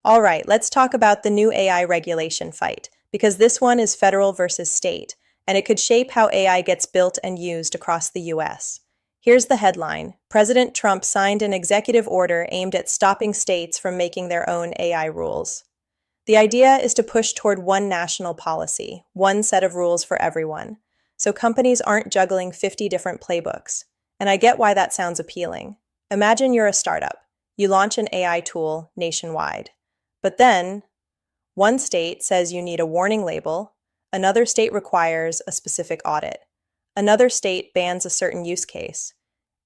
All right, let's talk about the new AI regulation fight, because this one is federal versus state, and it could shape how AI gets built and used across the US. Here's the headline. President Trump signed an executive order aimed at stopping states from making their own AI rules. The idea is to push toward one national policy, one set of rules for everyone, so companies aren't juggling 50 different playbooks. And I get why that sounds appealing. Imagine you're a startup. You launch an AI tool nationwide. But then, one state says you need a warning label, another state requires a specific audit, another state bans a certain use case,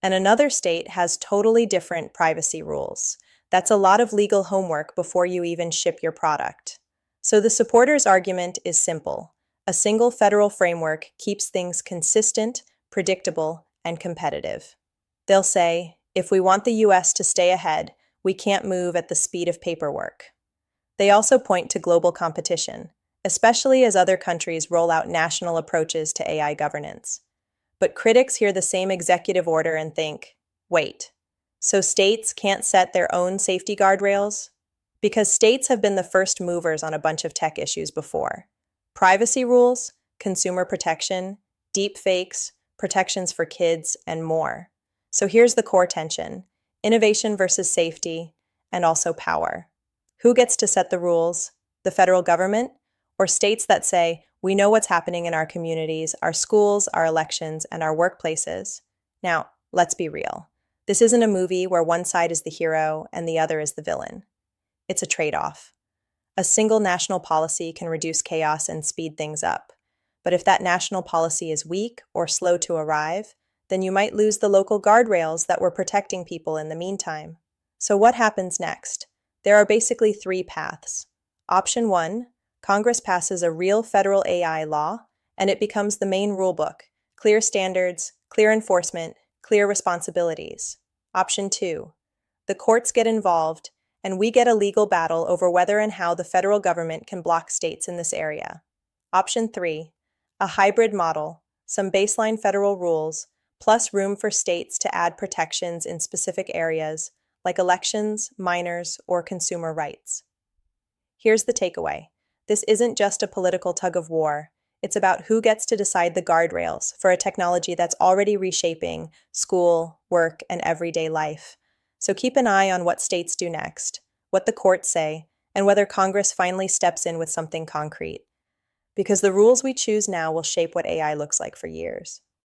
and another state has totally different privacy rules. That's a lot of legal homework before you even ship your product. So the supporters' argument is simple. A single federal framework keeps things consistent, predictable, and competitive. They'll say, if we want the US to stay ahead, we can't move at the speed of paperwork. They also point to global competition, especially as other countries roll out national approaches to AI governance. But critics hear the same executive order and think, wait, so states can't set their own safety guardrails? Because states have been the first movers on a bunch of tech issues before. Privacy rules, consumer protection, deep fakes, protections for kids, and more. So here's the core tension: innovation versus safety, and also power. Who gets to set the rules? The federal government? Or states that say, we know what's happening in our communities, our schools, our elections, and our workplaces? Now, let's be real. This isn't a movie where one side is the hero and the other is the villain. It's a trade-off. A single national policy can reduce chaos and speed things up. But if that national policy is weak or slow to arrive, then you might lose the local guardrails that were protecting people in the meantime. So what happens next? There are basically three paths. Option 1, Congress passes a real federal AI law, and it becomes the main rulebook: clear standards, clear enforcement, clear responsibilities. Option 2, the courts get involved, and we get a legal battle over whether and how the federal government can block states in this area. Option 3, a hybrid model, some baseline federal rules, plus room for states to add protections in specific areas, like elections, minors, or consumer rights. Here's the takeaway. This isn't just a political tug-of-war. It's about who gets to decide the guardrails for a technology that's already reshaping school, work, and everyday life. So keep an eye on what states do next, what the courts say, and whether Congress finally steps in with something concrete. Because the rules we choose now will shape what AI looks like for years.